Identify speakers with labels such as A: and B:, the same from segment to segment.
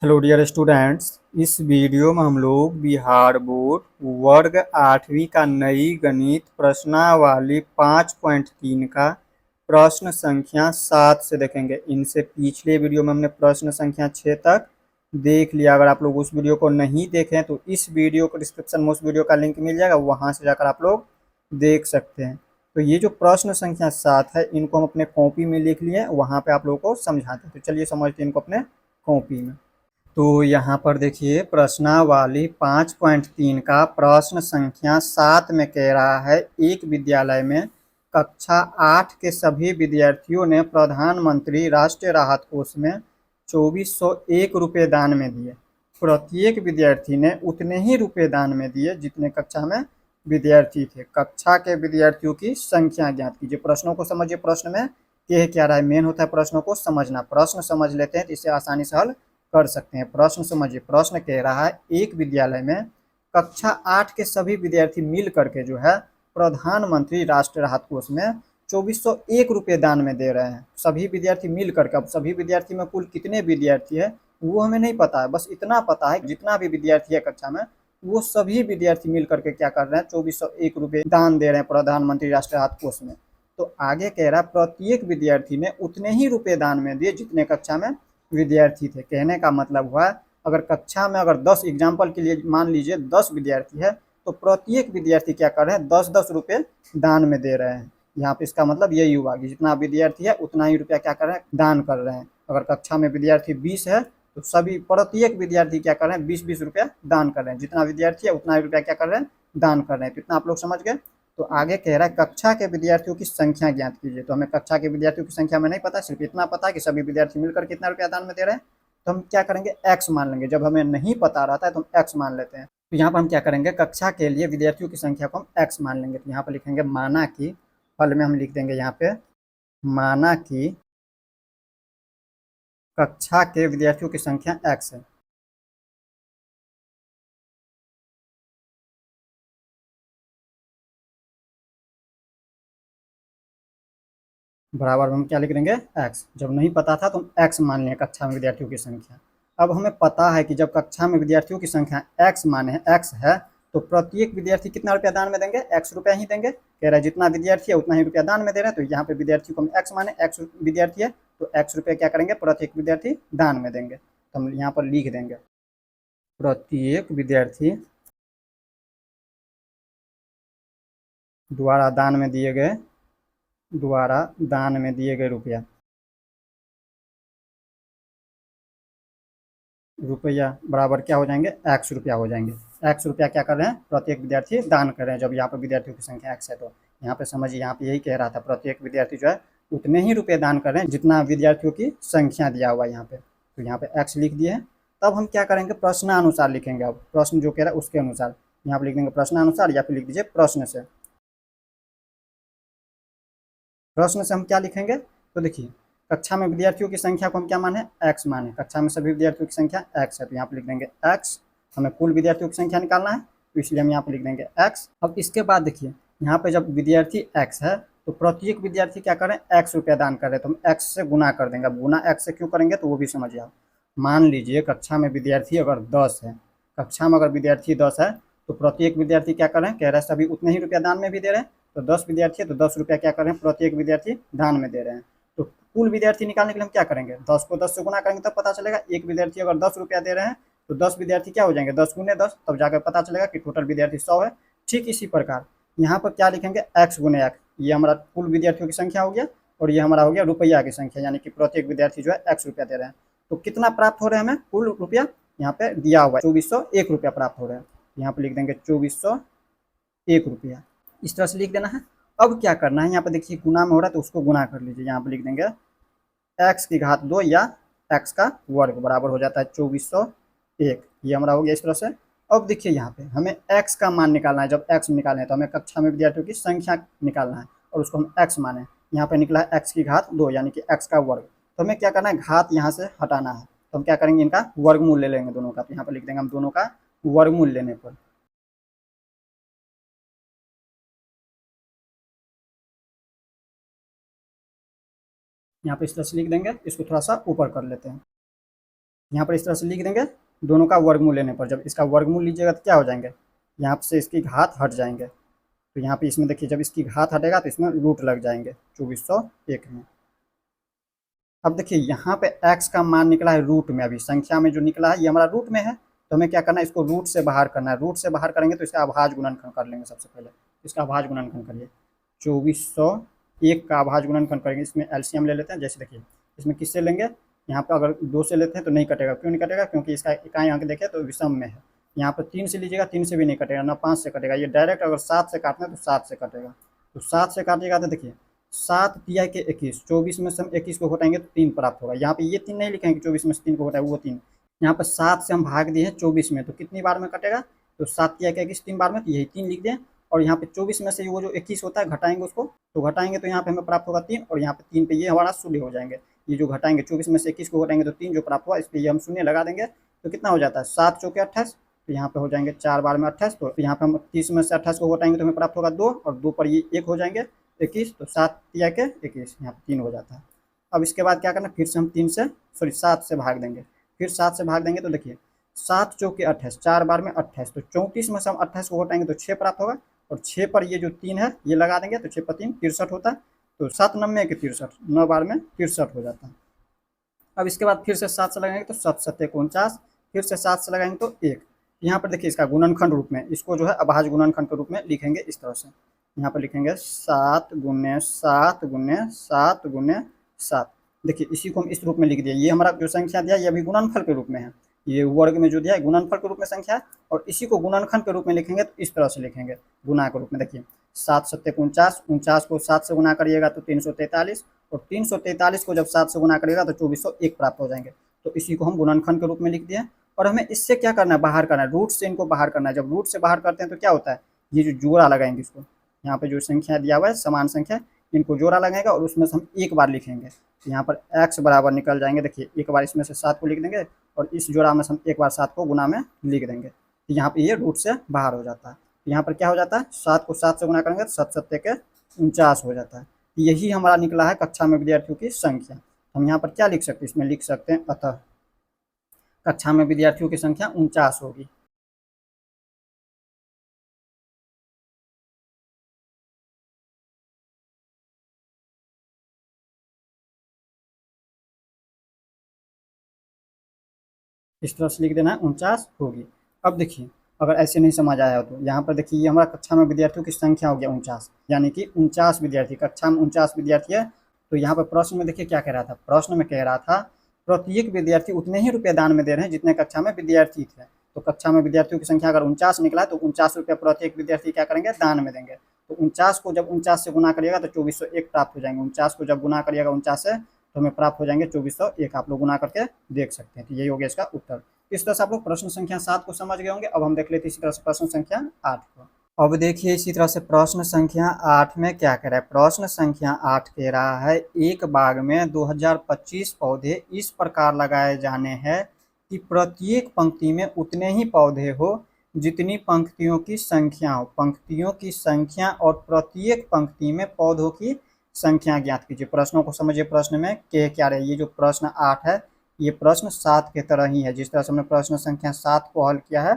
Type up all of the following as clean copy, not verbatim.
A: Hello dear students. इस video में हम लोग बिहार बोर्ड वर्ग 8वीं का नई गणित प्रश्नावली 5.3 का प्रश्न संख्या 7 से देखेंगे। इनसे पिछले वीडियो में हमने प्रश्न संख्या 6 तक देख लिया। अगर आप लोग उस वीडियो को नहीं देखें तो इस वीडियो को डिस्क्रिप्शन में उस वीडियो का लिंक मिल जाएगा, वहाँ से जाकर आप लोग देख सकते हैं। तो ये जो प्रश्न संख्या 7 है, इनको हम अपने कॉपी में लिख लिए, वहाँ पे आप लोगों को समझाते हैं। तो चलिए समझते हैं इनको अपने कॉपी में। तो यहाँ पर देखिए प्रश्नावली 5.3 का प्रश्न संख्या 7 में कह रहा है, एक विद्यालय में कक्षा 8 के सभी विद्यार्थियों ने प्रधानमंत्री राष्ट्रीय राहत कोष में 2401 रुपये दान में दिए। प्रत्येक विद्यार्थी ने उतने ही रुपये दान में दिए जितने कक्षा में विद्यार्थी थे। कक्षा के विद्यार्थियों की संख्या ज्ञात कीजिए। प्रश्नों को समझिए। प्रश्न में कह क्या रहा है, मेन होता है प्रश्नों को समझना। प्रश्न समझ लेते हैं तो इसे आसानी से हल कर सकते हैं। प्रश्न समझिए। प्रश्न कह रहा है, एक विद्यालय में कक्षा 8 के सभी विद्यार्थी मिल करके जो है प्रधानमंत्री राष्ट्रीय राहत कोष में 2401 रुपये दान में दे रहे हैं। सभी विद्यार्थी मिल करके, अब सभी विद्यार्थी में कुल कितने विद्यार्थी है वो हमें नहीं पता है, बस इतना पता है जितना भी विद्यार्थी है कक्षा में वो सभी विद्यार्थी मिल करके क्या कर रहे हैं, 2401 रुपये दान दे रहे हैं प्रधानमंत्री राष्ट्रीय राहत कोष में। तो आगे कह रहा है प्रत्येक विद्यार्थी ने उतने ही रुपये दान में दिए जितने कक्षा में विद्यार्थी थे। कहने का मतलब हुआ, अगर कक्षा में अगर 10 एग्जाम्पल के लिए मान लीजिए 10 विद्यार्थी है तो प्रत्येक विद्यार्थी क्या कर रहे हैं, 10-10 रुपये दान में दे रहे हैं। यहाँ पे इसका मतलब यही हुआ कि जितना विद्यार्थी है उतना ही रुपया क्या कर रहे हैं, दान कर रहे हैं। अगर कक्षा में विद्यार्थी 20 है तो सभी प्रत्येक विद्यार्थी क्या कर रहे हैं, 20-20 रुपया दान कर रहे हैं। जितना विद्यार्थी है उतना ही रुपया क्या कर रहे हैं, दान कर रहे हैं। तो इतना आप लोग समझ गए। तो आगे कह रहा है कक्षा के विद्यार्थियों की संख्या ज्ञात कीजिए। तो हमें कक्षा के विद्यार्थियों की संख्या में नहीं पता, सिर्फ इतना पता है कि सभी विद्यार्थी मिलकर कितना रुपया दान में दे रहे हैं। तो हम क्या करेंगे, एक्स मान लेंगे। जब हमें नहीं पता रहता है तो हम एक्स मान लेते हैं। तो यहाँ पर हम क्या करेंगे, कक्षा के लिए विद्यार्थियों की संख्या को हम एक्स मान लेंगे। तो यहाँ पर लिखेंगे माना कि, फल में हम लिख देंगे यहाँ पे माना कि कक्षा के विद्यार्थियों की संख्या एक्स है। बराबर हम क्या लिख देंगे, एक्स। जब नहीं पता था तो हम एक्स मान लें कक्षा में विद्यार्थियों की संख्या। अब हमें पता है कि जब कक्षा में विद्यार्थियों की संख्या एक्स माने हैं, एक्स है, तो प्रत्येक विद्यार्थी कितना रुपया दान में देंगे, एक्स रुपया ही देंगे। कह रहा है जितना विद्यार्थी है उतना ही रुपया दान में दे रहे हैं। तो यहाँ पे विद्यार्थी को हम एक्स माने, एक्स विद्यार्थी है तो एक्स रुपया क्या करेंगे, प्रत्येक विद्यार्थी दान में देंगे। तो हम यहाँ पर लिख देंगे प्रत्येक विद्यार्थी द्वारा दान में दिए गए, द्वारा दान में दिए गए रुपया, रुपया बराबर क्या हो जाएंगे, एक्स रुपया हो जाएंगे। एक्स रुपया क्या कर रहे हैं, प्रत्येक विद्यार्थी दान कर रहे हैं। जब यहाँ पर विद्यार्थियों की संख्या एक्स है तो यहाँ पे समझिए, यहाँ पे यही कह रहा था प्रत्येक विद्यार्थी जो है उतने ही रुपये दान कर रहे हैं जितना विद्यार्थियों की संख्या दिया हुआ है यहाँ पे। तो यहाँ पे एक्स लिख दिए हैं। तब हम क्या करेंगे, प्रश्नानुसार लिखेंगे। अब प्रश्न जो कह रहा है उसके अनुसार यहाँ पर लिख देंगे प्रश्नानुसार, या फिर लिख दीजिए प्रश्न से। प्रश्न से हम क्या लिखेंगे, तो देखिए कक्षा में विद्यार्थियों की संख्या को हम क्या माने, एक्स माने। कक्षा में सभी विद्यार्थियों की संख्या एक्स है तो यहाँ पर लिख देंगे एक्स। हमें कुल विद्यार्थियों की संख्या निकालना है तो इसलिए हम यहाँ पर लिख देंगे एक्स। अब इसके बाद देखिए यहाँ पे जब विद्यार्थी एक्स है तो प्रत्येक विद्यार्थी क्या करें, एक्स रुपया दान कर रहे हैं तो हम एक्स से गुना कर देंगे। अब गुना एक्स से क्यों करेंगे तो वो भी समझिए आप। मान लीजिए कक्षा में विद्यार्थी अगर 10 है, कक्षा में अगर विद्यार्थी 10 है तो प्रत्येक विद्यार्थी क्या कर रहे हैं, कह रहे हैं सभी उतने ही रुपया दान में भी दे रहे हैं। तो 10 विद्यार्थी है तो 10 रुपया क्या कर रहे हैं, प्रत्येक विद्यार्थी दान में दे रहे हैं। तो कुल विद्यार्थी निकालने के लिए हम क्या करेंगे, 10 को 10 से गुना करेंगे तब पता चलेगा। एक विद्यार्थी अगर 10 रुपया दे रहे हैं तो 10 विद्यार्थी क्या हो जाएंगे, 10 गुने 10, तब जाकर पता चलेगा कि टोटल विद्यार्थी 100 है। ठीक इसी प्रकार यहाँ पर क्या लिखेंगे, एक्स गुने एक्स। ये हमारा कुल विद्यार्थियों की संख्या हो गया और ये हमारा हो गया रुपया की संख्या, यानी कि प्रत्येक विद्यार्थी जो है एक्स रुपया दे रहे हैं। तो कितना प्राप्त हो रहे हैं हमें, कुल रुपया यहाँ पे दिया हुआ है 2401 रुपया प्राप्त हो रहे हैं। यहाँ पे लिख देंगे 2401 रुपया, इस तरह से लिख देना है। अब क्या करना है, यहाँ पे देखिए गुना में हो रहा है तो उसको गुना कर लीजिए। यहाँ पे लिख देंगे एक्स की घात 2 या एक्स का वर्ग बराबर हो जाता है 2401। ये हमारा हो गया इस तरह से। अब देखिए यहाँ पे हमें एक्स का मान निकालना है। जब एक्स निकालना है तो हमें कक्षा में विद्यार्थियों की संख्या निकालना है और उसको हम एक्स माने। यहाँ पे निकला है एक्स की घात 2 यानी कि एक्स का वर्ग। तो हमें क्या करना है, घात यहाँ से हटाना है। तो हम क्या करेंगे, इनका वर्गमूल ले लेंगे दोनों का। तो यहाँ पर लिख देंगे हम दोनों का वर्गमूल लेने पर यहाँ पे इस तरह से लिख देंगे। इसको थोड़ा सा ऊपर कर लेते हैं। यहाँ पर इस तरह से लिख देंगे, दोनों का वर्गमूल लेने पर। जब इसका वर्गमूल लीजिएगा तो क्या हो जाएंगे, यहाँ से इसकी घात हट जाएंगे। तो यहाँ पे इसमें देखिए, जब इसकी घात हटेगा तो इसमें रूट लग जाएंगे 2401 में। अब देखिए यहाँ पे x का मान निकला है रूट में, अभी संख्या में जो निकला है ये हमारा रूट में है, तो हमें क्या करना है, इसको रूट से बाहर करना है। रूट से बाहर करेंगे तो इसका अभाज्य गुणनखंड कर लेंगे। सबसे पहले इसका अभाज्य गुणनखंड करिए, 2401 का अभाज्य गुणनखंड करेंगे। इसमें एलसीएम ले लेते हैं। जैसे देखिए इसमें किससे लेंगे, यहाँ पर अगर 2 से लेते हैं तो नहीं कटेगा। क्यों नहीं कटेगा, क्योंकि इसका इकाई अंक देखें तो विषम में है। यहाँ पर 3 से लीजिएगा, 3 से भी नहीं कटेगा, ना 5 से कटेगा। ये डायरेक्ट अगर 7 से काटना है तो 7 से कटेगा। तो 7 से काटिएगा तो देखिए 7 तिया के 21, 24 में से हम 21 को घटाएंगे तो 3 प्राप्त होगा। यहाँ पे ये 3 नहीं लिखेंगे 24 में से 3 को घटाए, वो 3। यहाँ पर 7 से हम भाग दिए हैं 24 में, तो कितनी बार में कटेगा, तो 7 तिया के 21 3 बार में, तो यही 3 लिख दें। और यहाँ पे 24 में से वो जो 21 होता है घटाएंगे उसको, तो घटाएंगे तो यहाँ पे हमें प्राप्त होगा 3, और यहाँ पे 3 पे ये हमारा शून्य हो जाएंगे। ये जो घटाएंगे 24 में से 21 को घटाएंगे तो 3 जो प्राप्त हुआ, इस पर ये हम शून्य लगा देंगे। तो कितना हो जाता है, 7 चौके 28, तो यहाँ पे हो जाएंगे 4 बार में 28। तो यहाँ पे हम 30 में से 28 को घटाएंगे तो हमें प्राप्त होगा 2, और 2 पर ये 1 हो जाएंगे 21, तो 7 तिया के 21, यहाँ पे 3 हो जाता है। अब इसके बाद क्या करना, फिर से हम 7 से भाग देंगे। फिर 7 से भाग देंगे तो देखिए 7 चौके 28, 4 बार में 28, तो 34 में से हम 28 को घटाएंगे तो 6 प्राप्त होगा, और 6 पर ये जो 3 है ये लगा देंगे, तो 6 पर 3 63 होता है। तो 7 9 के 63, 9 बार में 63 हो जाता है। अब इसके बाद फिर से 7 से लगाएंगे तो 7 7 49, फिर से 7 से लगाएंगे तो 1। यहाँ पर देखिए इसका गुणनखंड रूप में, इसको जो है अभाज्य गुणनखंड के रूप में लिखेंगे इस तरह से। यहाँ पर लिखेंगे 7 गुने 7 गुने 7 गुने 7। देखिए इसी को हम इस रूप में लिख दिया। ये हमारा जो संख्या दिया ये अभी गुणनफल के रूप में है, ये वर्ग में जो दिया है गुणनफल के रूप में संख्या है, और इसी को गुणनखंड के रूप में लिखेंगे तो इस तरह से लिखेंगे, गुणा के रूप में। देखिए 7 7 49, 49 को 7 से गुना करिएगा तो 343, और 343 को जब 7 से गुना करिएगा तो 2401 प्राप्त हो जाएंगे। तो इसी को हम गुणनखंड के रूप में लिख दिए। और हमें इससे क्या करना है, बाहर करना है, रूट से इनको बाहर करना है। जब रूट से बाहर करते हैं तो क्या होता है, ये जो जोड़ा लगाएंगे इसको, यहाँ पे जो संख्या दिया हुआ है समान संख्या, इनको जोड़ा लगाएगा और उसमें से हम एक बार लिखेंगे। तो यहाँ पर x बराबर निकल जाएंगे। देखिए एक बार इसमें से 7 को लिख देंगे, और इस जोड़ा में से हम एक बार 7 को गुना में लिख देंगे। तो यहाँ पे ये रूट से बाहर हो जाता है। तो यहाँ पर क्या हो जाता है, 7 को 7 से गुना करेंगे तो 7 7 के 49 हो जाता है। यही हमारा निकला है कक्षा में विद्यार्थियों की संख्या। हम यहाँ पर क्या लिख सकते हैं, इसमें लिख सकते हैं अतः कक्षा में विद्यार्थियों की संख्या 49 होगी। इस तरह से लिख देना है 49 होगी। अब देखिए अगर ऐसे नहीं समझ आया तो यहाँ पर देखिए ये हमारा कक्षा में विद्यार्थियों की संख्या हो गया 49, यानी कि 49 विद्यार्थी, कक्षा में 49 विद्यार्थी है। तो यहाँ पर प्रश्न में देखिए क्या कह रहा था, प्रश्न में कह रहा था प्रत्येक विद्यार्थी उतने ही रुपये दान में दे रहे हैं जितने कक्षा में विद्यार्थी थे। तो कक्षा में विद्यार्थियों की संख्या अगर 49 निकला है तो 49 रुपये प्रत्येक विद्यार्थी क्या करेंगे, दान में देंगे। तो 49 को जब 49 से गुना करिएगा तो 2401 प्राप्त हो जाएंगे। 49 को जब गुना करिएगा 49 से तो हमें प्राप्त हो जाएंगे 2401। आप लोग गुना करके देख सकते हैं। तो यही हो गया इसका उत्तर। इस तरह से आप लोग प्रश्न संख्या 7 को समझ गए होंगे। अब हम देख लेते हैं इसी तरह से प्रश्न संख्या 8 को। अब देखिए इसी तरह से प्रश्न संख्या 8 में क्या कह रहा है। प्रश्न संख्या 8 कह रहा है एक बाग में 2025 पौधे इस प्रकार लगाए जाने हैं कि प्रत्येक पंक्ति में उतने ही पौधे हो जितनी पंक्तियों की संख्या हो। पंक्तियों की संख्या और प्रत्येक पंक्ति में पौधों की संख्या ज्ञात कीजिए। प्रश्नों को समझिए। प्रश्न में क्या रहे, ये जो प्रश्न 8 है ये प्रश्न 7 के तरह ही है। जिस तरह से हमने प्रश्न संख्या 7 को हल किया है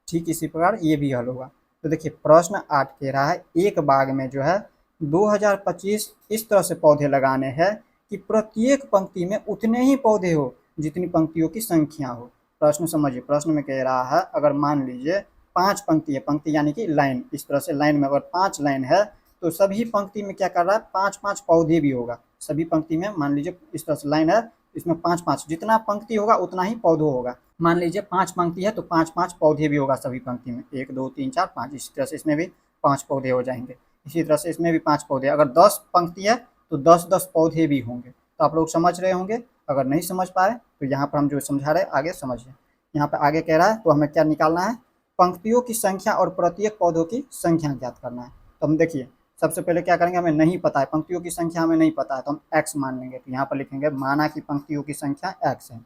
A: ठीक इसी प्रकार ये भी हल होगा। तो देखिए प्रश्न 8 कह रहा है एक बाग में जो है 2025 इस तरह से पौधे लगाने हैं कि प्रत्येक पंक्ति में उतने ही पौधे हो जितनी पंक्तियों की संख्या हो। प्रश्न समझिए। प्रश्न में कह रहा है अगर मान लीजिए 5 पंक्ति है, पंक्ति यानी कि लाइन, इस तरह से लाइन में अगर 5 लाइन है तो सभी पंक्ति में क्या कर रहा है 5-5 पौधे भी होगा। सभी पंक्ति में मान लीजिए इस तरह से लाइन है, इसमें 5-5, जितना पंक्ति होगा उतना ही पौधे होगा। मान लीजिए 5 पंक्ति है तो 5-5 पौधे भी होगा सभी पंक्ति में, 1 2 3 4 5। इसी तरह से इसमें भी 5 पौधे हो जाएंगे। इसी तरह से इसमें भी 5 पौधे। अगर 10 पंक्ति है तो 10-10 पौधे भी होंगे। तो आप लोग समझ रहे होंगे। अगर नहीं समझ पाए तो यहाँ पर हम जो समझा रहे हैं आगे समझिए। यहाँ पर आगे कह रहा है तो हमें क्या निकालना है, पंक्तियों की संख्या और प्रत्येक पौधों की संख्या ज्ञात करना है। तो हम देखिए सबसे पहले क्या करेंगे, हमें नहीं पता है, पंक्तियों की संख्या हमें नहीं पता है तो हम x मान लेंगे। तो यहाँ पर लिखेंगे माना कि पंक्तियों की संख्या x है।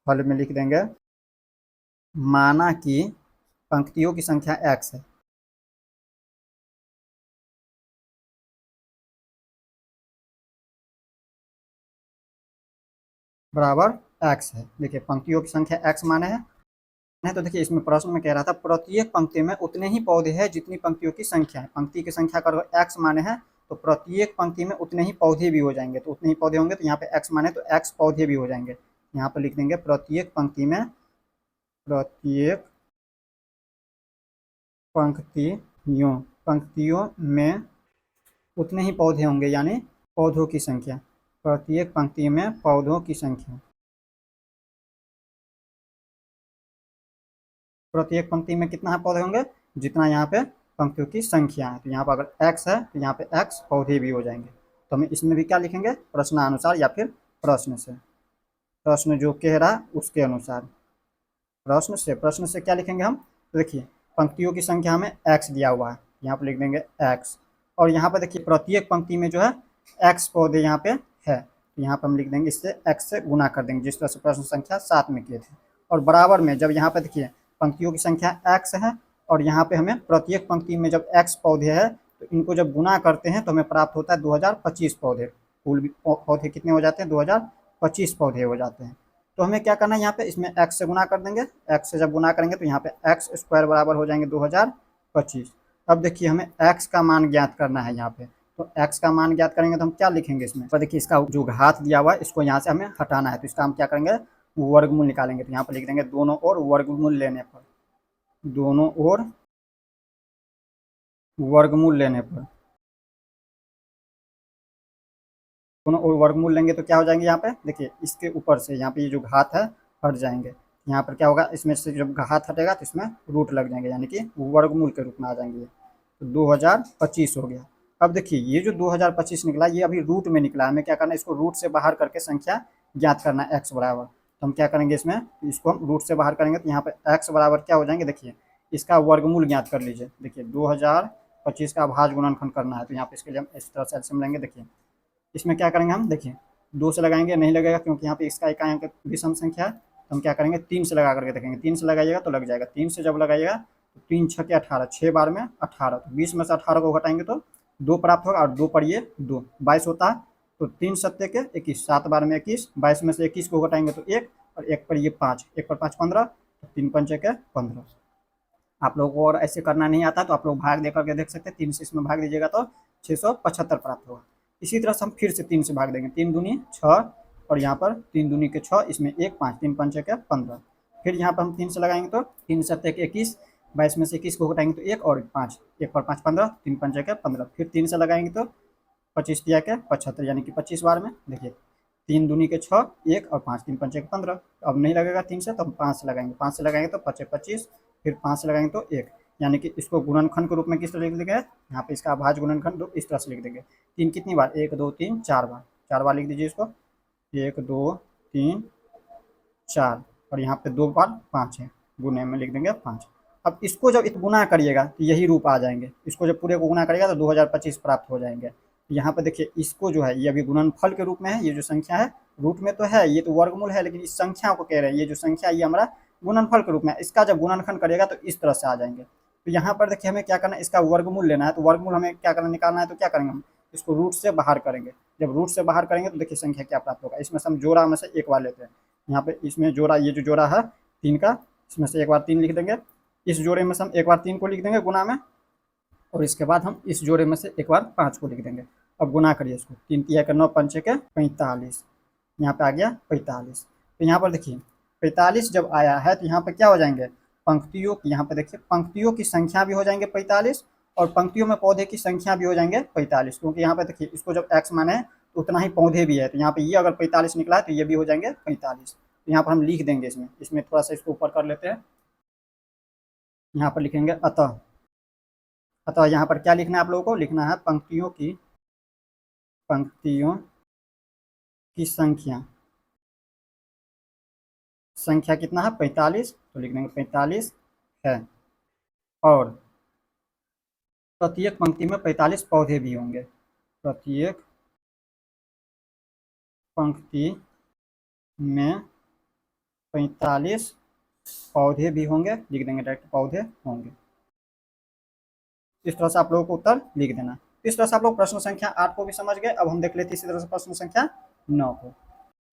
A: हल में लिख देंगे माना कि पंक्तियों की संख्या x है बराबर एक्स है। देखिए पंक्तियों की संख्या एक्स माने है। तो देखिए इसमें प्रश्न में कह रहा था प्रत्येक पंक्ति में उतने ही पौधे हैं जितनी पंक्तियों की संख्या है। पंक्ति की संख्या का अगर एक्स माने है तो प्रत्येक पंक्ति में उतने ही पौधे भी हो जाएंगे। तो उतने ही पौधे होंगे तो यहाँ पे एक्स माने तो एक्स पौधे भी हो जाएंगे। यहाँ पर लिख देंगे प्रत्येक पंक्ति में, प्रत्येक पंक्तियों में उतने ही पौधे होंगे, यानी पौधों की संख्या। प्रत्येक पंक्ति में पौधों की संख्या, प्रत्येक पंक्ति में कितना पौधे होंगे जितना यहाँ पे पंक्तियों की संख्या है। तो यहाँ पर अगर एक्स है तो यहाँ पे एक्स पौधे भी हो जाएंगे। तो हमें इसमें भी क्या लिखेंगे, प्रश्नानुसार या फिर प्रश्न से, प्रश्न जो कह रहा उसके अनुसार, प्रश्न से क्या लिखेंगे हम। तो देखिए पंक्तियों की संख्या हमें एक्स दिया हुआ है, यहाँ पर लिख देंगे एक्स। और यहाँ पर देखिए प्रत्येक पंक्ति में जो है एक्स पौधे यहाँ पे है, तो यहाँ पर हम लिख देंगे इससे एक्स से गुना कर देंगे, जिस तरह से प्रश्न संख्या 7 में किए थे। और बराबर में जब यहाँ पे देखिए पंक्तियों की संख्या एक्स है और यहाँ पे हमें प्रत्येक पंक्ति में जब एक्स पौधे है तो इनको जब गुना करते हैं तो हमें प्राप्त होता है 2025 पौधे। कुल पौधे कितने हो जाते हैं, 2025 पौधे हो जाते हैं। तो हमें क्या करना है, यहाँ पे इसमें एक्स से गुना कर देंगे। एक्स से जब गुना करेंगे तो यहाँ पे एक्स स्क्वायर बराबर हो जाएंगे 2025। अब देखिए हमें एक्स का मान ज्ञात करना है यहाँ पे। तो एक्स का मान ज्ञात करेंगे तो हम क्या लिखेंगे इसमें, तो देखिए इसका जो घात दिया हुआ है इसको यहाँ से हमें हटाना है। तो इसका हम क्या करेंगे, वर्गमूल निकालेंगे। तो यहाँ पर लिख देंगे दोनों ओर वर्गमूल लेने पर, दोनों ओर वर्गमूल लेने पर, दोनों ओर वर्गमूल लेंगे तो क्या हो जाएंगे, यहाँ पे देखिए इसके ऊपर से यहाँ पे ये जो घात है हट जाएंगे। यहाँ पर क्या होगा, इसमें से जब घात हटेगा तो इसमें रूट लग जाएंगे, यानी कि वर्गमूल के रूप में आ जाएंगे। तो 2025 हो गया। अब देखिए ये जो 2025 निकला ये अभी रूट में निकला, हमें क्या करना है, इसको रूट से बाहर करके संख्या ज्ञात करना है एक्स बराबर। तो हम क्या करेंगे, इसमें इसको हम रूट से बाहर करेंगे तो यहाँ पे एक्स बराबर क्या हो जाएंगे, देखिए इसका वर्गमूल ज्ञात कर लीजिए। देखिए 2025 का भाज्य गुणनखंड करना है, तो यहाँ पे इसके लिए हम इस तरह से एल्सियम लेंगे। देखिए इसमें क्या करेंगे हम, देखिए 2 से लगाएंगे नहीं लगेगा क्योंकि यहाँ पे इसका इकाई अंक विषम संख्या है। तो हम क्या करेंगे 3 से लगा करके देखेंगे, 3 से लगाइएगा तो लग जाएगा। 3 से जब लगाइएगा तो 3 छके 18, 6 बार में 18, तो 20 में से 18 को घटाएंगे तो 2 प्राप्त होगा और 2 पर ये 2 22 होता है। तो 3 सत्ते के 21, 7 बार में 21, 22 में से 21 को घटाएंगे तो 1 और 1 पर ये 5, 1 पर 5 15, तो 3 पंचे के 15। आप लोगों को और ऐसे करना नहीं आता तो आप लोग भाग दे करके देख सकते हैं। 3 से इसमें भाग दीजिएगा तो 675 प्राप्त होगा। इसी तरह से हम फिर से 3 से भाग देंगे, 3 दूनी 6 और यहाँ पर 3 दूनी के 6, इसमें 1 5, 3 पंचे के 15। फिर यहाँ पर हम 3 से लगाएंगे तो 3 सत्ते के 21, 22 में से 21 को घटाएंगे तो 1 और 5, 1 पर 5 15, 3 पंचे के 15। फिर 3 से लगाएंगे तो 25 दिया के 75, यानी कि 25 बार में। देखिए 3 दूनी के 6, 1 और 5, 3 पंचे के 15। अब नहीं लगेगा 3 से तो हम 5 से लगाएंगे, 5 से लगाएंगे तो 5 25, फिर 5 से लगाएंगे तो 1, यानी कि इसको गुणनखंड के रूप में किस तरह लिख देंगे, यहाँ पे इसका अभाज्य गुणनखंड इस तरह से लिख देंगे। 3 कितनी बार, 1 2 3 4 बार, 4 बार लिख दीजिए इसको, 1 2 3 4 और यहाँ पे 2 बार 5 है, गुने में लिख देंगे 5। अब इसको जब गुना करिएगा तो यही रूप आ जाएंगे। इसको जब पूरे को गुना करिएगा तो 2025 प्राप्त हो जाएंगे। यहाँ पे देखिए इसको जो है ये अभी गुणनफल के रूप में है, ये जो संख्या है रूट में तो है, ये तो वर्गमूल है, लेकिन इस संख्या को कह रहे हैं ये जो संख्या ये हमारा गुणनफल के रूप में है। इसका जब गुणनखंड करिएगा तो इस तरह से आ जाएंगे। तो यहाँ पर देखिए हमें क्या करना है, इसका वर्गमूल लेना है। तो वर्गमूल हमें क्या करना, निकालना है। तो क्या करेंगे हम, इसको रूट से बाहर करेंगे। जब रूट से बाहर करेंगे तो देखिए संख्या क्या प्राप्त होगा। इसमें से हम जोड़ा में से एक बार लेते हैं, यहाँ पे इसमें जोड़ा, ये जो जोड़ा है 3 का, इसमें से एक बार 3 लिख देंगे। इस जोड़े में से हम एक बार 3 को लिख देंगे गुना में, और इसके बाद हम इस जोड़े में से एक बार 5 को लिख देंगे। अब गुना करिए इसको, 3 तिया के 9 पंचे के 45, यहाँ पे आ गया 45। तो यहाँ पर देखिए 45 जब आया है तो यहाँ पे क्या हो जाएंगे, पंक्तियों की, यहाँ पे देखिए पंक्तियों की संख्या भी हो जाएंगे 45 और पंक्तियों में पौधे की संख्या भी हो जाएंगे 45, क्योंकि यहाँ पे देखिए इसको जब एक्स माने तो उतना ही पौधे भी है। तो यहाँ पे ये अगर 45 निकला है तो ये भी हो जाएंगे 45। तो यहाँ पर हम लिख देंगे इसमें थोड़ा सा इसको ऊपर कर लेते हैं। यहाँ पर लिखेंगे अतः, अतः यहाँ पर क्या लिखना है आप लोगों को, लिखना है पंक्तियों की संख्या, संख्या कितना है 45, तो लिख देंगे 45 है। और प्रत्येक पंक्ति में 45 पौधे भी होंगे, प्रत्येक पंक्ति में 45 पौधे भी होंगे, लिख देंगे डायरेक्ट पौधे होंगे। इस तरह से आप लोगों को उत्तर लिख देना। इस तरह से आप लोग प्रश्न संख्या 8 को भी समझ गए। अब हम देख लेते हैं इसी तरह से प्रश्न संख्या 9 को।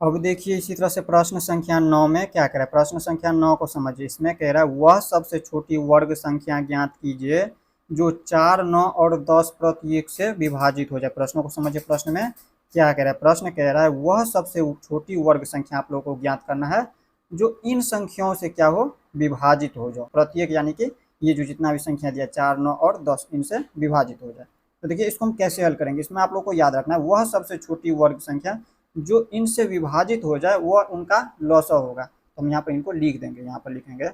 A: अब देखिए इसी तरह से प्रश्न संख्या 9 में क्या कह रहा है। प्रश्न संख्या 9 को समझिए। इसमें कह रहा है वह सबसे छोटी वर्ग संख्या ज्ञात कीजिए जो 4, 9 और 10 प्रत्येक से विभाजित हो जाए। प्रश्नों को समझिए। प्रश्न में क्या कह रहा है। प्रश्न कह रहा है वह सबसे छोटी वर्ग संख्या आप लोगों को ज्ञात करना है जो इन संख्याओं से क्या हो, विभाजित हो जाओ। प्रत्येक यानी कि ये जो जितना भी संख्या दिया 4, 9 और 10 इनसे विभाजित हो जाए। तो देखिए इसको हम कैसे हल करेंगे। इसमें आप लोग को याद रखना है वह सबसे छोटी वर्ग संख्या जो इनसे विभाजित हो जाए वह उनका लॉसा होगा। तो हम यहाँ पर इनको लिख देंगे। यहाँ पर लिखेंगे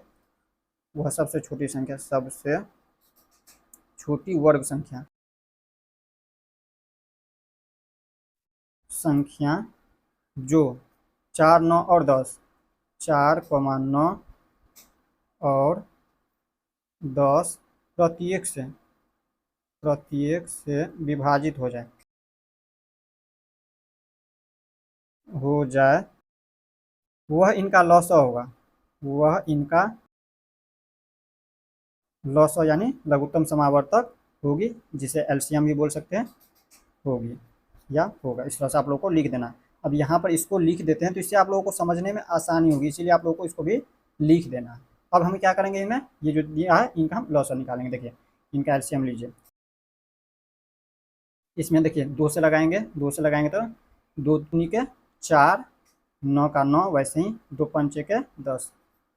A: वह सबसे छोटी संख्या, सबसे छोटी वर्ग संख्या संख्या जो 4, 9 और 10, 4, 9 और 10 प्रत्येक से विभाजित हो जाए वह इनका लॉसा होगा। वह इनका लॉसा यानी लघुत्तम समावर्तक होगी, जिसे एलसीएम भी बोल सकते हैं, होगी या होगा। इस तरह से आप लोगों को लिख देना है। अब यहाँ पर इसको लिख देते हैं तो इससे आप लोगों को समझने में आसानी होगी, इसीलिए आप लोगों को इसको भी लिख देना है। अब हम क्या करेंगे, इनमें ये जो दिया है इनका हम लॉसा निकालेंगे। देखिए इनका एलसीएम लीजिए। इसमें देखिए 2 से लगाएंगे, 2 से लगाएंगे तो 2 दूनी के 4, 9 का 9, वैसे ही 2 पंचे के 10।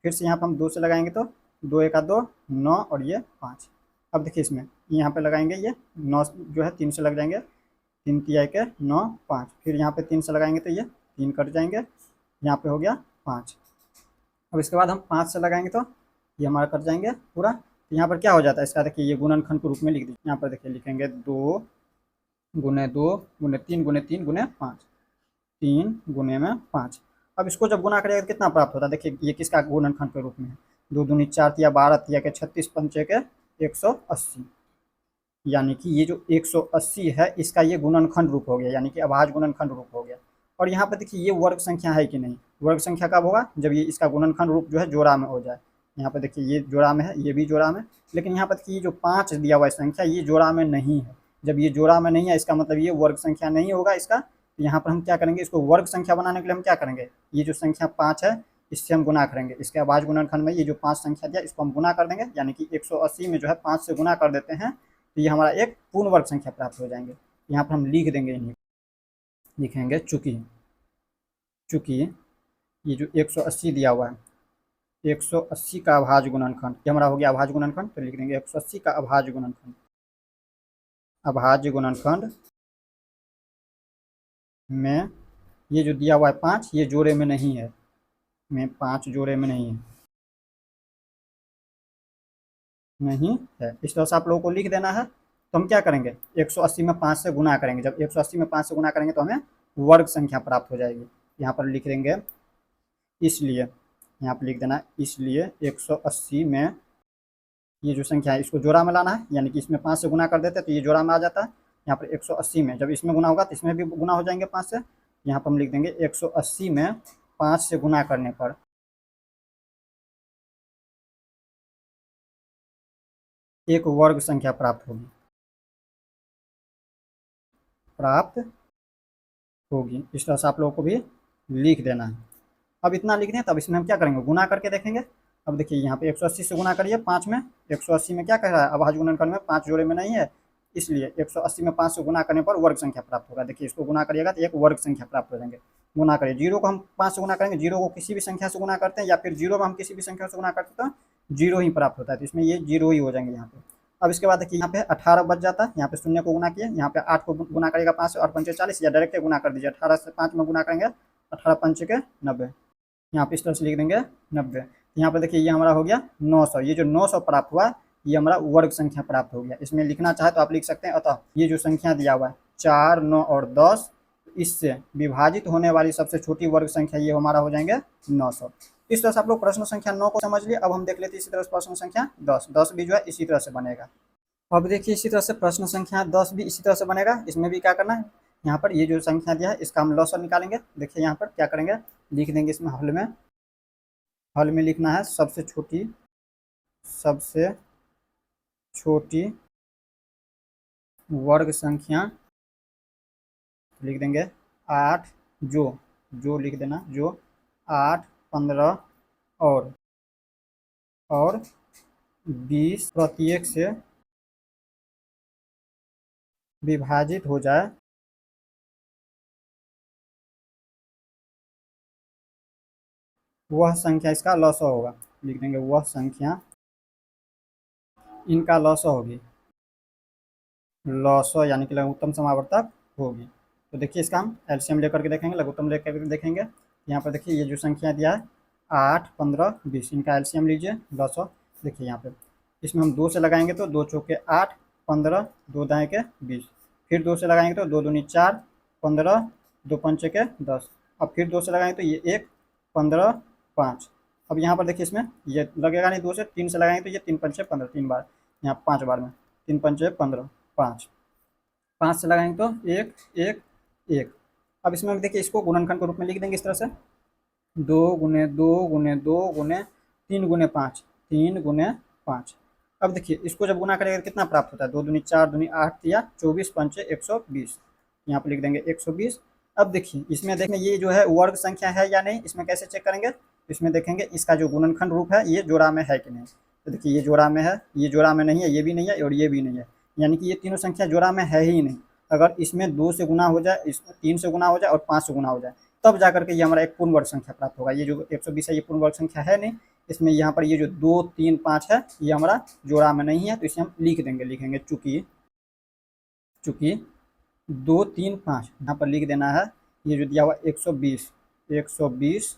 A: फिर से यहाँ पर हम 2 से लगाएंगे तो 2 एका 2, 9 और ये 5। अब देखिए इसमें यहाँ पे लगाएंगे ये 9 जो है 3 से लग जाएंगे, 3 तिया के 9, 5। फिर यहाँ पे 3 से लगाएंगे तो ये 3 कट जाएंगे, यहाँ पे हो गया 5। अब इसके बाद हम 5 से लगाएंगे तो ये हमारा कट जाएंगे पूरा। तो यहाँ पर क्या हो जाता है इसका, देखिए ये गुणनखंड के रूप में लिख दीजिए। यहाँ पर देखिए लिखेंगे 2 गुने 2 गुने 3 गुने 3 गुने 5, 3 गुने में 5। अब इसको जब गुना करेगा तो कितना प्राप्त होता है, देखिए ये किसका गुणनखंड के रूप में है। 2 दूनी 4 तिया 12 तिया के 36 पंचे के 180, यानी कि ये जो 180 है इसका ये गुणनखंड रूप हो गया, यानी कि अभाज्य गुणनखंड रूप हो गया। और यहाँ पर देखिए ये वर्ग संख्या है कि नहीं। वर्ग संख्या कब होगा, जब ये इसका गुणनखंड रूप जो है जोड़ा में हो जाए। यहाँ पर देखिए ये जोड़ा में है, ये भी जोड़ा में, लेकिन यहाँ पर देखिए ये जो 5 दिया हुआ है संख्या ये जोड़ा में नहीं है। जब ये जोड़ा में नहीं है इसका मतलब ये वर्ग संख्या नहीं होगा इसका। तो यहाँ पर हम क्या करेंगे, इसको वर्ग संख्या बनाने के लिए हम क्या करेंगे, ये जो संख्या 5 है इससे हम गुना करेंगे। इसके अभाज्य गुणनखंड में ये जो 5 संख्या दिया इसको हम गुना कर देंगे, यानी कि 180 में जो है 5 से गुना कर देते हैं तो ये हमारा एक पूर्ण वर्ग संख्या प्राप्त हो जाएंगे। यहाँ पर हम लिख देंगे, इन्हें लिखेंगे चूंकि चूंकि ये जो 180 दिया हुआ है, 180 का अभाज्य गुणनखंड, ये हमारा हो गया अभाज्य गुणनखंड। तो लिख देंगे 180 का अभाज्य गुणनखंड। अभाज्य गुणनखंड में ये जो दिया हुआ है 5 ये जोड़े में नहीं है, में 5 जोड़े में नहीं है, नहीं है। इस तरह से आप लोगों को लिख देना है। तो हम क्या करेंगे, 180 में 5 से गुना करेंगे। जब 180 में 5 से गुना करेंगे तो हमें वर्ग संख्या प्राप्त हो जाएगी। यहाँ पर लिख देंगे इसलिए, यहाँ पर लिख देना इसलिए 180 में ये जो संख्या है इसको जोड़ा में लाना है, यानी कि इसमें 5 से गुना कर देते हैं तो ये जोड़ा में आ जाता है। यहाँ पर 180 में जब इसमें गुना होगा तो इसमें भी गुना हो जाएंगे 5 से। यहाँ पर हम लिख देंगे 180 में 5 से गुना करने पर एक वर्ग संख्या प्राप्त होगी। इस तरह से आप लोगों को भी लिख देना है। अब इतना लिख दें तब इसमें हम क्या करेंगे, गुना करके देखेंगे। अब देखिए यहाँ पे 180 से गुना करिए 5 में, 180 में क्या कह रहा है, अभाज्य गुणनखंड में 5 जोड़े में नहीं है, इसलिए 180 में 5 से गुना करने पर वर्ग संख्या प्राप्त होगा। देखिए इसको गुना करिएगा तो एक वर्ग संख्या प्राप्त हो जाएंगे। गुना करिए, जीरो को हम 5 से गुना करेंगे, जीरो को किसी भी संख्या से गुना करते हैं या फिर जीरो में हम किसी भी संख्या से गुना करते हैं तो जीरो ही प्राप्त होता है। तो इसमें ये जीरो ही हो जाएंगे यहाँ पे। अब इसके बाद देखिए यहाँ पे 18 बच जाता है, यहाँ पे शून्य को गुना किया, यहाँ पे 8 को गुना करेगा 5 से और 5 40, या डायरेक्ट गुना कर दीजिए। 18 से 5 में गुना करेंगे, 18 पंच के 90, यहाँ पे इस तरह से लिख देंगे 90। यहाँ पर देखिए ये हमारा हो गया 900। ये जो 900 प्राप्त हुआ ये हमारा वर्ग संख्या प्राप्त हो गया। इसमें लिखना चाहे तो आप लिख सकते हैं, अतः ये जो संख्या दिया हुआ है 4, 9 और 10 इससे विभाजित होने वाली सबसे छोटी वर्ग संख्या ये हमारा हो जाएंगे 900। इस तरह से आप लोग प्रश्न संख्या 9 को समझ लिए। अब हम देख लेते हैं इसी तरह से प्रश्न संख्या 10। 10 भी जो है इसी तरह से बनेगा। अब देखिए इसी तरह से प्रश्न संख्या 10 भी इसी तरह से बनेगा। इसमें भी क्या करना है, यहाँ पर ये जो संख्या दिया है इसका हम लॉसर निकालेंगे। देखिए यहाँ पर क्या करेंगे, लिख देंगे इसमें हल में लिखना है सबसे छोटी वर्ग संख्या, लिख देंगे 8 जो जो लिख देना, जो 8, 15 और 20 प्रत्येक से विभाजित हो जाए, वह संख्या इसका लॉसो होगा। लिख देंगे वह संख्या इनका लॉसो होगी, लॉसो यानी कि लघुत्तम समावर्तक होगी। तो देखिए इसका हम एलसीएम लेकर के देखेंगे, लघुत्तम लेकर के देखेंगे। यहाँ पर देखिए ये जो संख्या दिया है 8, 15, 20, इनका एलसीएम लीजिए लॉसो। देखिए यहाँ पे इसमें हम 2 से लगाएंगे तो 2 चौके 8, 15, 2 दाएँ के 20, फिर 2 से लगाएंगे तो 2 दूनी 4, 15, 2 पंचे के 10, अब फिर 2 से लगाएंगे तो ये 1, 15, 5। अब यहाँ पर देखिए इसमें ये लगेगा नहीं, 2 से 3 से लगाएंगे तो ये 3 पंचे 15, 3 बार, यहाँ 5 बार में 3 पंचे 15, 5, 5 से लगाएंगे तो 1, 1, 1। अब इसमें देखिए इसको गुणनखंड के रूप में लिख देंगे इस तरह से, 2 गुने 2 गुने 2 गुने 3 गुने 5, 3 गुने 5। अब देखिए इसको जब गुना करेंगे कितना प्राप्त होता है, 2 दूनी 4 दूनी 8 या 24 पंचे 120, यहाँ पर लिख देंगे 120। अब देखिए इसमें देखें ये जो है वर्ग संख्या है या नहीं, इसमें कैसे चेक करेंगे, इसमें देखेंगे इसका जो गुणनखंड रूप है ये जोड़ा में है कि नहीं। तो देखिए ये जोड़ा में है, ये जोड़ा में नहीं है, ये भी नहीं है और ये भी नहीं है, यानी कि ये तीनों संख्या जोड़ा में है ही नहीं। अगर इसमें 2 से गुना हो जाए, इसमें 3 से गुना हो जाए और 5 से गुना हो जाए, तब जाकर के ये हमारा एक पूर्ण वर्ग संख्या प्राप्त होगा। ये जो 120 है ये पूर्ण वर्ग संख्या है नहीं, इसमें यहाँ पर ये जो 2, 3, 5 है ये हमारा जोड़ा में नहीं है, तो इसे हम लिख देंगे, लिखेंगे चूंकि 2, 3, 5 यहाँ पर लिख देना है। ये जो दिया हुआ 120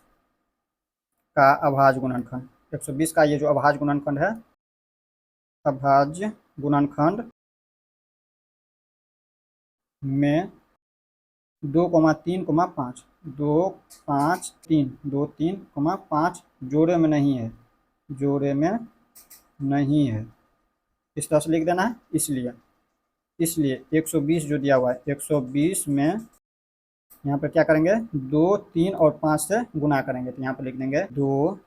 A: का अभाज्य गुणनखंड, 120 का ये जो अभाज्य गुणनखंड है, अभाज्य गुणनखंड में 2, 3, 5, 2, 5, 3, 2, 3, 5 जोड़े में नहीं है, जोड़े में नहीं है, इस तरह से लिख देना है। इसलिए 120 जो दिया हुआ है, 120 में यहाँ पर क्या करेंगे, 2, 3 और 5 से गुना करेंगे, तो यहाँ पर लिख देंगे 2,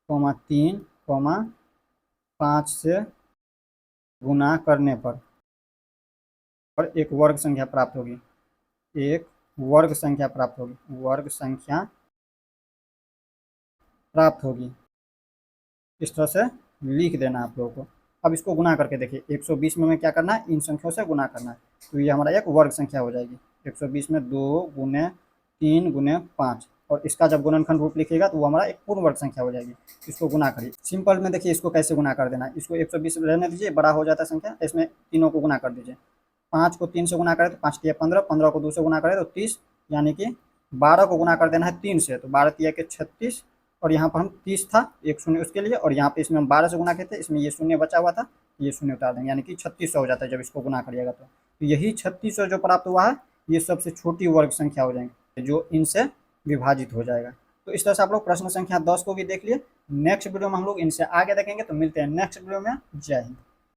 A: 3, 5 से गुना करने पर और एक वर्ग संख्या प्राप्त होगी, एक वर्ग संख्या प्राप्त होगी, वर्ग संख्या प्राप्त होगी। इस तरह से लिख देना आप लोगों को। अब इसको गुना करके देखिए, 120 में हमें क्या करना है, इन संख्याओं से गुना करना है, तो ये हमारा एक वर्ग संख्या हो जाएगी। 120 में 2 गुने 3 गुने 5, और इसका जब गुणनखंड रूप लिखिएगा तो वो हमारा एक पूर्ण वर्ग संख्या हो जाएगी। इसको गुना करिए सिंपल में, देखिए इसको कैसे गुना कर देना है, इसको 120 रहने दीजिए, बड़ा हो जाता है संख्या, इसमें तीनों को गुना कर दीजिए। 5 को 3 से गुना करें तो 5 तिया 15, 15 को 2 से गुना करें तो 30, यानी कि 12 को गुना कर देना है 3 से, तो 12 तिया के 36, और यहाँ पर हम 30 था, एक शून्य उसके लिए, और यहाँ पे इसमें हम 12 से गुना करते, इसमें ये शून्य बचा हुआ था, ये शून्य उतार देंगे, यानी कि 3600 हो जाता है जब इसको गुना करिएगा तो यही 3600 जो प्राप्त हुआ है ये सबसे छोटी वर्ग संख्या हो जाएंगे जो इनसे विभाजित हो जाएगा। तो इस तरह से आप लोग प्रश्न संख्या 10 को भी देख लिए। नेक्स्ट वीडियो में हम लोग इनसे आगे देखेंगे, तो मिलते हैं नेक्स्ट वीडियो में। जय हिंद।